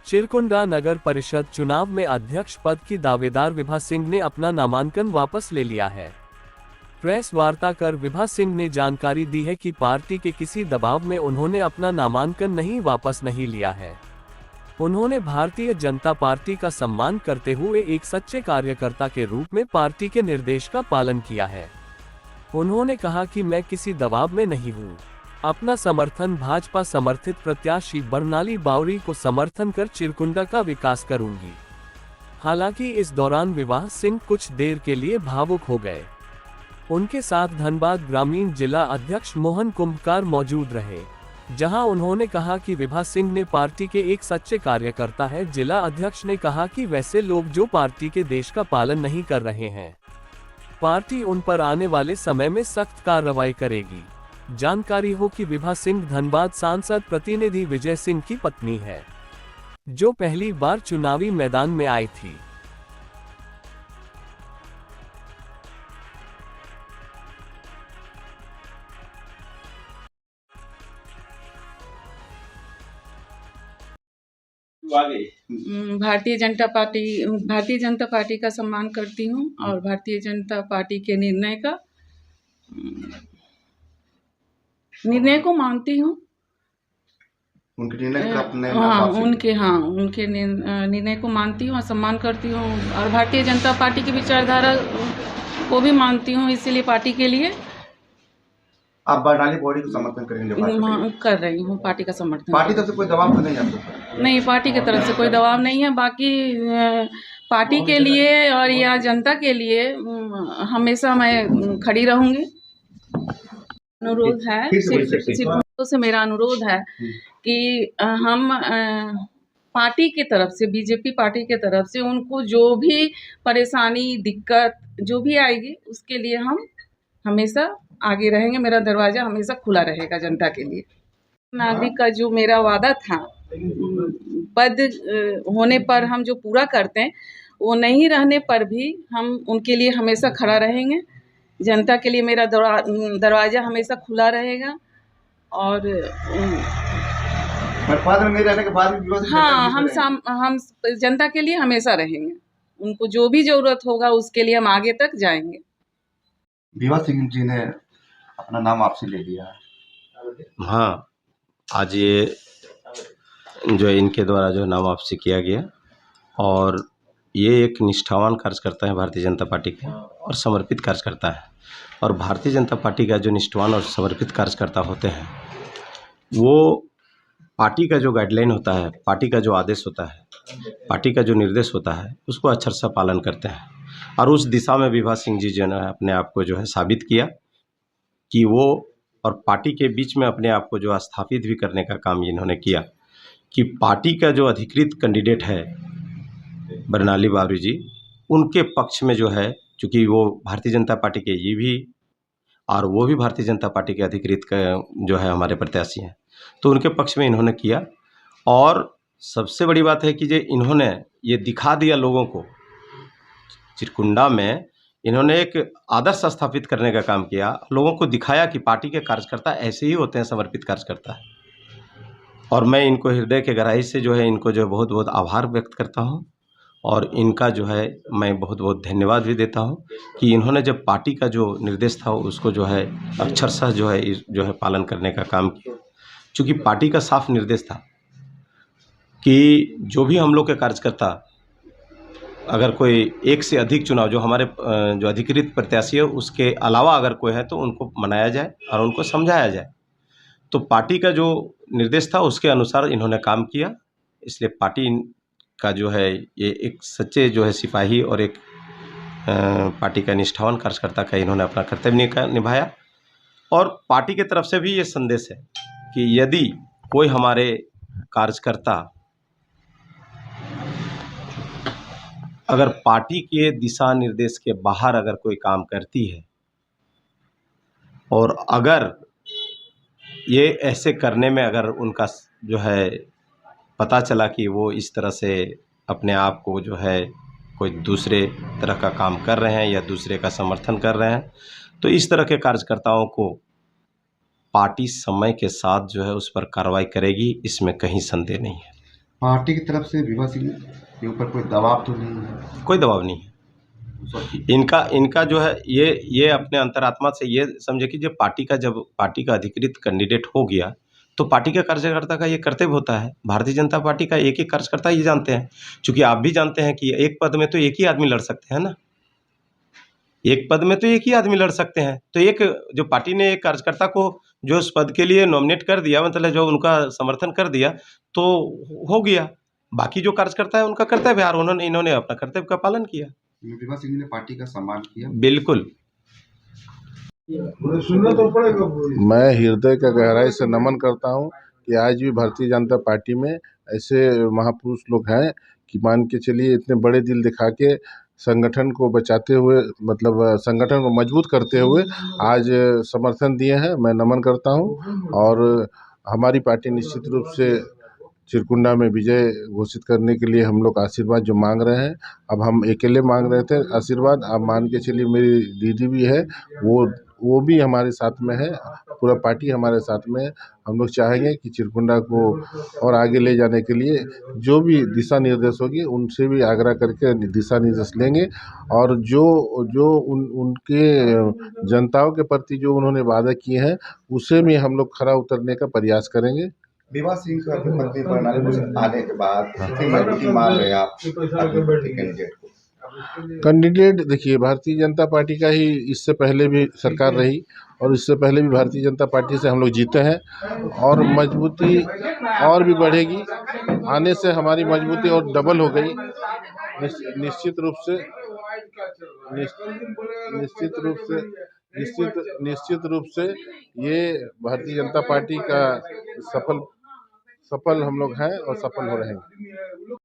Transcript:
चिरकुंडा नगर परिषद चुनाव में अध्यक्ष पद की दावेदार विभा सिंह ने अपना नामांकन वापस ले लिया है। प्रेस वार्ता कर विभा सिंह ने जानकारी दी है कि पार्टी के किसी दबाव में उन्होंने अपना नामांकन वापस नहीं लिया है। उन्होंने भारतीय जनता पार्टी का सम्मान करते हुए एक सच्चे कार्यकर्ता के रूप में पार्टी के निर्देश का पालन किया है। उन्होंने कहा कि मैं किसी दबाव में नहीं हूँ। अपना समर्थन भाजपा समर्थित प्रत्याशी बरनाली बावरी को समर्थन कर चिरकुंडा का विकास करूंगी। हालांकि इस दौरान विभा सिंह कुछ देर के लिए भावुक हो गए। उनके साथ धनबाद ग्रामीण जिला अध्यक्ष मोहन कुंभकार मौजूद रहे, जहां उन्होंने कहा कि विभा सिंह ने पार्टी के एक सच्चे कार्यकर्ता है। जिला अध्यक्ष ने कहा कि वैसे लोग जो पार्टी के देश का पालन नहीं कर रहे हैं, पार्टी उन पर आने वाले समय में सख्त कार्रवाई करेगी। जानकारी हो कि विभा सिंह धनबाद सांसद प्रतिनिधि विजय सिंह की पत्नी है, जो पहली बार चुनावी मैदान में आई थी। भारतीय जनता पार्टी का सम्मान करती हूँ और भारतीय जनता पार्टी के निर्णय को मानती हूँ। उनके निर्णय उनके निर्णय को मानती हूँ और सम्मान करती हूँ और भारतीय जनता पार्टी की विचारधारा को भी मानती हूँ। इसीलिए पार्टी के लिए आप बरनाली बावरी को समर्थन करेंगे? कर रही हूँ पार्टी का समर्थन। पार्टी तरफ से कोई दबाव तो नहीं है? नहीं, पार्टी की तरफ से कोई दबाव नहीं है। बाकी पार्टी के लिए और या जनता के लिए हमेशा मैं खड़ी रहूंगी। अनुरोध है, सिर्फ से मेरा अनुरोध है कि हम पार्टी की तरफ से, बीजेपी पार्टी की तरफ से उनको जो भी परेशानी दिक्कत जो भी आएगी, उसके लिए हम हमेशा आगे रहेंगे। मेरा दरवाजा हमेशा खुला रहेगा जनता के लिए। नागरिक का जो मेरा वादा था, पद होने पर हम जो पूरा करते हैं, वो नहीं रहने पर भी हम उनके लिए हमेशा खड़ा रहेंगे। जनता के लिए मेरा दरवाजा हमेशा खुला रहेगा और पद में नहीं रहने के बाद भी हाँ, हम जनता के लिए हमेशा रहेंगे। उनको जो भी जरूरत होगा उसके लिए हम आगे तक जाएंगे। विभा सिंह जी ने अपना नाम आपसे ले लिया है। हाँ, आज ये जो इनके द्वारा जो नाम आपसे किया गया और ये एक निष्ठावान कार्यकर्ता है भारतीय जनता पार्टी के और समर्पित कार्यकर्ता है। और भारतीय जनता पार्टी का जो निष्ठावान और समर्पित कार्यकर्ता होते हैं, वो पार्टी का जो गाइडलाइन होता है, पार्टी का जो आदेश होता है, पार्टी का जो निर्देश होता है, उसको अक्षर से पालन करते हैं। और उस दिशा में विभा सिंह जी जो है अपने आप को जो है साबित किया कि वो और पार्टी के बीच में अपने आप को जो स्थापित भी करने का काम इन्होंने किया कि पार्टी का जो अधिकृत कैंडिडेट है बरनाली बावरी जी, उनके पक्ष में जो है, चूँकि वो भारतीय जनता पार्टी के ये भी और वो भी भारतीय जनता पार्टी के अधिकृत जो है हमारे प्रत्याशी हैं, तो उनके पक्ष में इन्होंने किया। और सबसे बड़ी बात है कि जो इन्होंने ये दिखा दिया लोगों को, चिरकुंडा में इन्होंने एक आदर्श स्थापित करने का काम किया, लोगों को दिखाया कि पार्टी के कार्यकर्ता ऐसे ही होते हैं, समर्पित कार्यकर्ता है। और मैं इनको हृदय के गहराई से जो है इनको जो बहुत बहुत आभार व्यक्त करता हूँ और इनका जो है मैं बहुत बहुत धन्यवाद भी देता हूँ कि इन्होंने जब पार्टी का जो निर्देश था उसको जो है अक्षरशः जो है पालन करने का काम किया। चूँकि पार्टी का साफ निर्देश था कि जो भी हम लोग के कार्यकर्ता, अगर कोई एक से अधिक चुनाव जो हमारे जो अधिकृत प्रत्याशी है उसके अलावा अगर कोई है तो उनको मनाया जाए और उनको समझाया जाए। तो पार्टी का जो निर्देश था उसके अनुसार इन्होंने काम किया। इसलिए पार्टी का जो है ये एक सच्चे जो है सिपाही और एक पार्टी का निष्ठावान कार्यकर्ता का इन्होंने अपना कर्तव्य निभाया। और पार्टी की तरफ से भी ये संदेश है कि यदि कोई हमारे कार्यकर्ता अगर पार्टी के दिशा निर्देश के बाहर अगर कोई काम करती है और अगर ये ऐसे करने में अगर उनका जो है पता चला कि वो इस तरह से अपने आप को जो है कोई दूसरे तरह का काम कर रहे हैं या दूसरे का समर्थन कर रहे हैं, तो इस तरह के कार्यकर्ताओं को पार्टी समय के साथ जो है उस पर कार्रवाई करेगी, इसमें कहीं संदेह नहीं है। पार्टी की तरफ से विभा सिंह के ऊपर कोई दबाव तो नहीं है? कोई दबाव नहीं है। इनका जो है ये अपने अंतरात्मा से ये समझे कि जब पार्टी का अधिकृत कैंडिडेट हो गया तो पार्टी के कार्यकर्ता का ये कर्तव्य होता है। भारतीय जनता पार्टी का एक एक कार्यकर्ता ये जानते हैं, चूंकि आप भी जानते हैं कि एक पद में तो एक ही आदमी लड़ सकते हैं ना, एक पद में तो एक ही आदमी लड़ सकते हैं। तो एक जो पार्टी ने एक कार्यकर्ता को जो उस पद के लिए नॉमिनेट कर दिया, मतलब जो उनका समर्थन कर दिया, तो हो गया। बाकी जो कार्यकर्ता है उनका कर्तव्य है और इन्होंने अपना कर्तव्य का पालन किया। विभा सिंह ने पार्टी का सम्मान किया। बिल्कुल। मैं हृदय का गहराई से नमन करता हूं कि आज भी भारतीय जनता पार्टी में ऐसे महापुरुष लोग हैं कि मान के चलिए इतने बड़े दिल दिखा के संगठन को बचाते हुए, मतलब संगठन को मजबूत करते हुए आज समर्थन दिए हैं। मैं नमन करता हूं और हमारी पार्टी निश्चित रूप से चिरकुंडा में विजय घोषित करने के लिए हम लोग आशीर्वाद जो मांग रहे हैं, अब हम अकेले मांग रहे थे आशीर्वाद, अब मान के चलिए मेरी दीदी भी है, वो भी हमारे साथ में है, पूरा पार्टी हमारे साथ में है। हम लोग चाहेंगे कि चिरकुंडा को और आगे ले जाने के लिए जो भी दिशा निर्देश होगी उनसे भी आग्रह करके दिशा निर्देश लेंगे और जो उनके जनताओं के प्रति जो उन्होंने वादा किए हैं उसे भी हम लोग खरा उतरने का प्रयास करेंगे। विभा सिंह का पत्नी परिणाम आने के बाद कितनी मजबूती मान रहे हैं आप कैंडिडेट को? कैंडिडेट देखिए, भारतीय जनता पार्टी का ही इससे पहले भी सरकार रही और इससे पहले भी भारतीय जनता पार्टी से हम लोग जीते हैं और मजबूती और भी बढ़ेगी। आने से हमारी मजबूती और डबल हो गई। निश्चित रूप से निश्चित रूप से ये भारतीय जनता पार्टी का सफल हम लोग हैं और सफल हो रहेंगे।